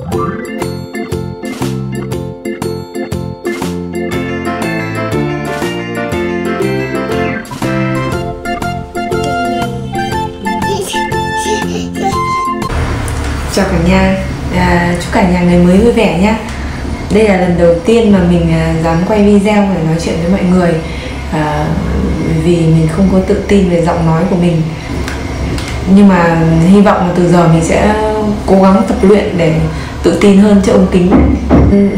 Chào cả nhà, chúc cả nhà ngày mới vui vẻ nhé. Đây là lần đầu tiên mà mình dám quay video để nói chuyện với mọi người, vì mình không có tự tin về giọng nói của mình. Nhưng mà hy vọng là từ giờ mình sẽ cố gắng tập luyện để tự tin hơn trước ống kính.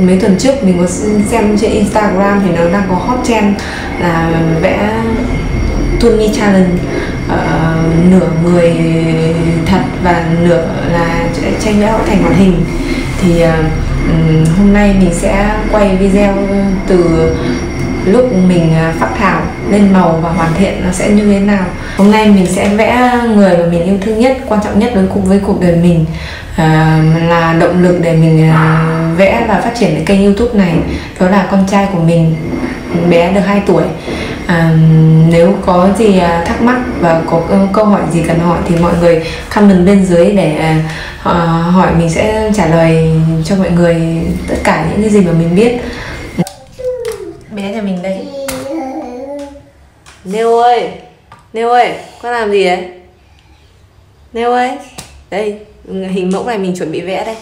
Mấy tuần trước mình có xem trên Instagram thì nó đang có hot trend là vẽ TOONME challenge, nửa người thật và nửa là tranh vẽ thành hoạt hình. Thì hôm nay mình sẽ quay video từ lúc mình phác thảo lên màu và hoàn thiện nó sẽ như thế nào. Hôm nay mình sẽ vẽ người mà mình yêu thương nhất, quan trọng nhất với cuộc đời mình, là động lực để mình vẽ và phát triển cái kênh YouTube này. Đó là con trai của mình, bé được 2 tuổi. Nếu có gì thắc mắc và có câu hỏi gì cần hỏi thì mọi người comment bên dưới để hỏi, mình sẽ trả lời cho mọi người tất cả những cái gì mà mình biết. Bé nhà mình đây. NeO ơi, NeO ơi, con làm gì đấy? NeO ơi, đây hình mẫu này mình chuẩn bị vẽ đây.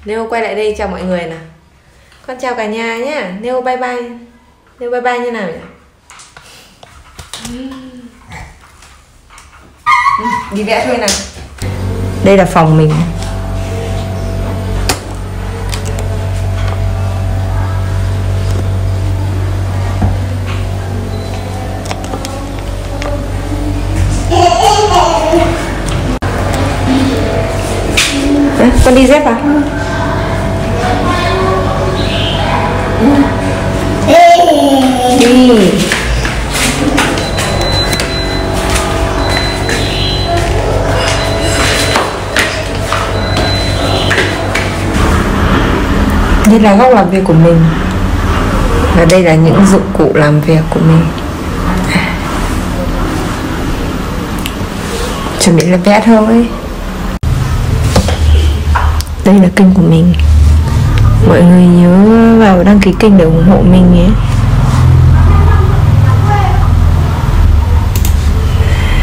NeO quay lại đây chào mọi người nào. Con chào cả nhà nhá. NeO bye bye. NeO bye bye như nào nhỉ? Đi vẽ thôi nào. Đây là phòng mình. Con đi dép à? Đi. Đây là góc làm việc của mình. Và đây là những dụng cụ làm việc của mình. Chuẩn bị là vẽ thôi. Đây là kênh của mình. Mọi người nhớ vào đăng ký kênh để ủng hộ mình nhé.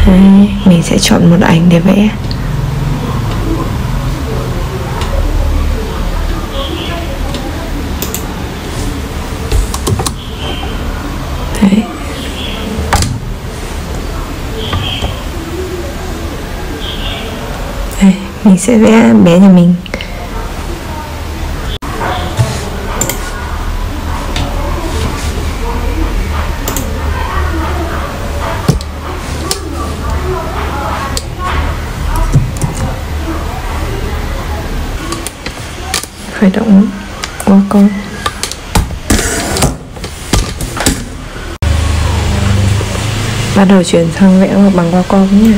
Đấy, mình sẽ chọn một ảnh để vẽ. Đấy. Đây, mình sẽ vẽ bé nhà mình. Khởi động qua con. Bắt đầu chuyển sang vẽ bằng qua con nha.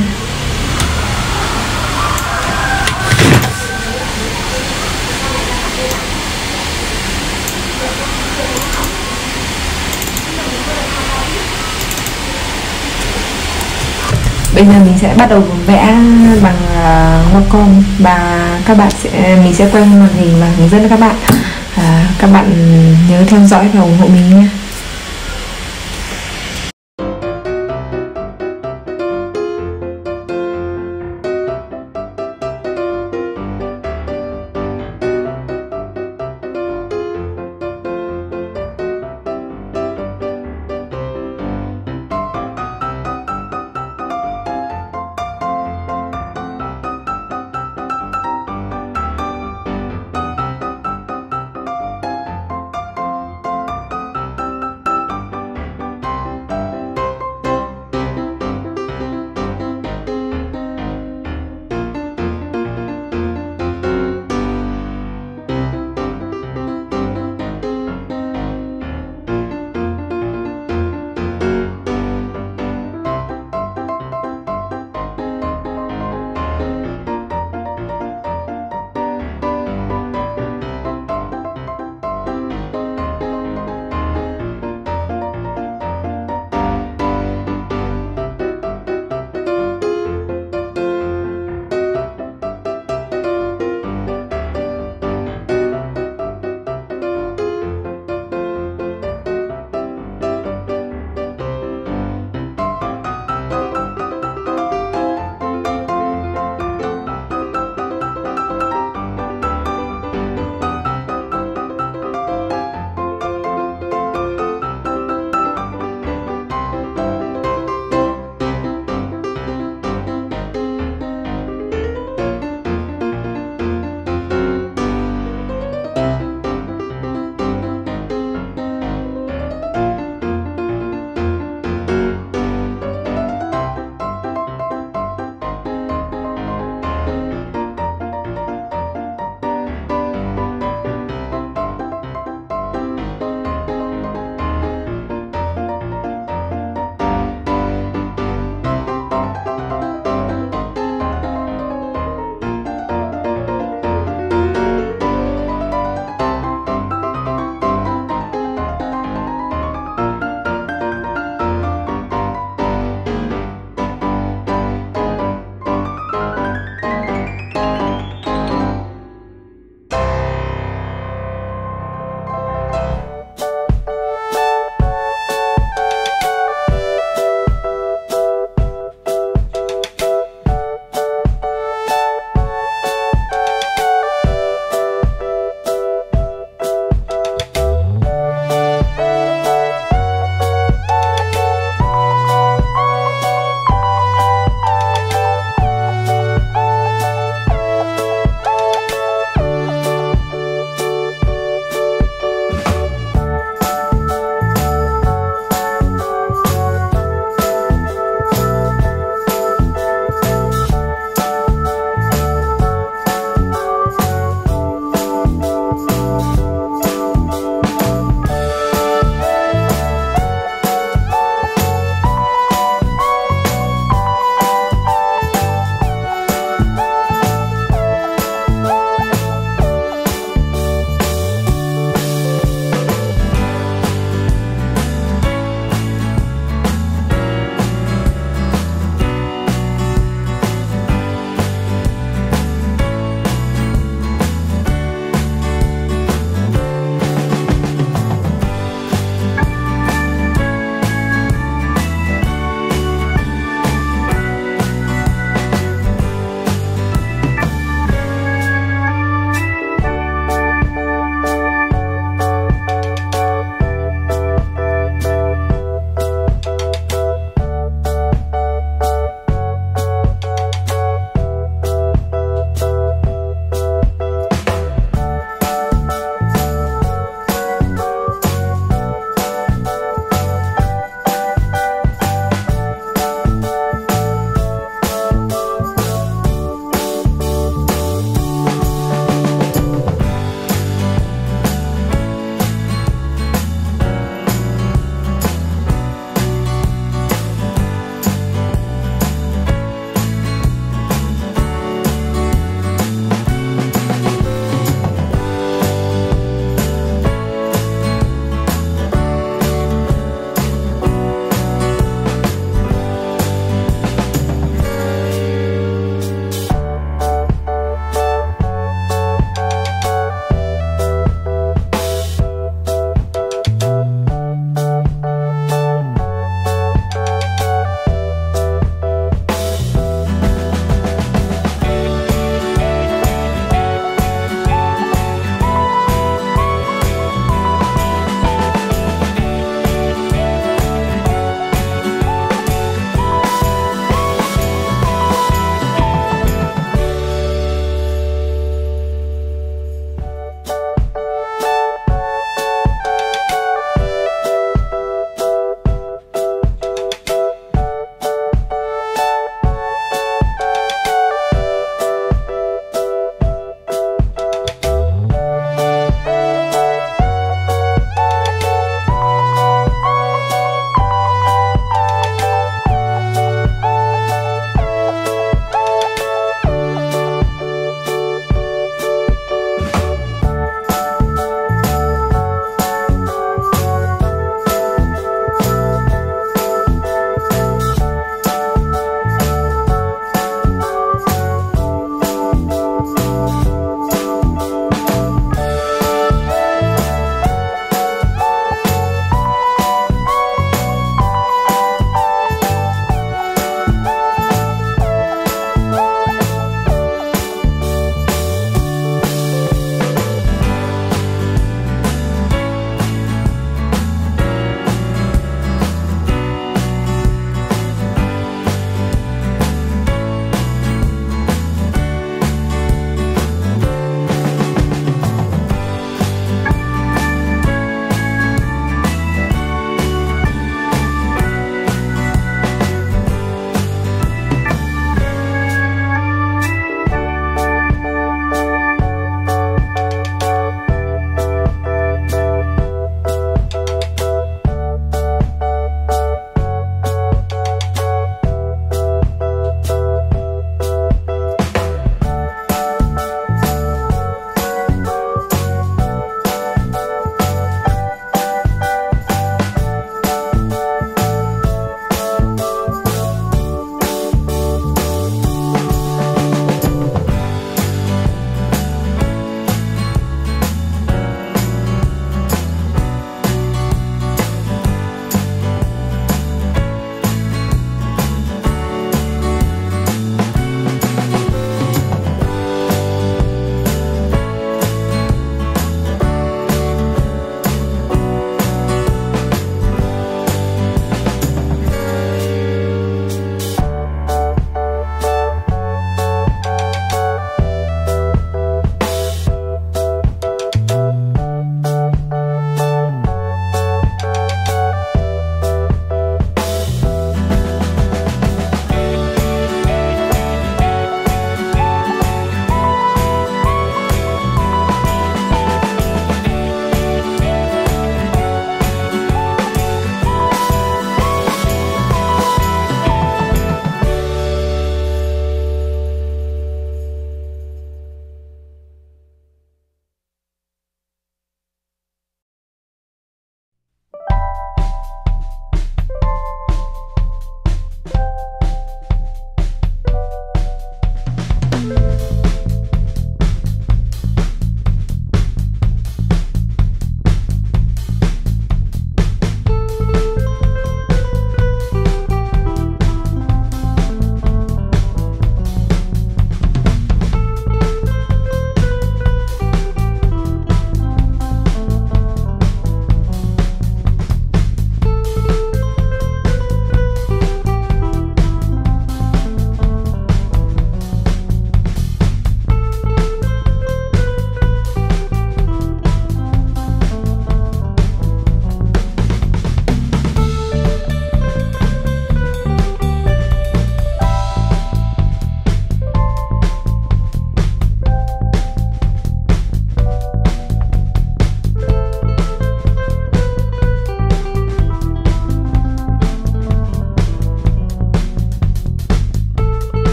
Bây giờ mình sẽ bắt đầu vẽ bằng Wacom và mình sẽ quay màn hình và hướng dẫn cho các bạn. Các bạn nhớ theo dõi và ủng hộ mình nhé.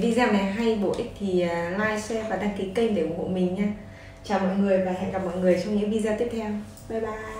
video này hay bổ ích thì like, share và đăng ký kênh để ủng hộ mình nha. Chào mọi người và hẹn gặp mọi người trong những video tiếp theo. Bye bye.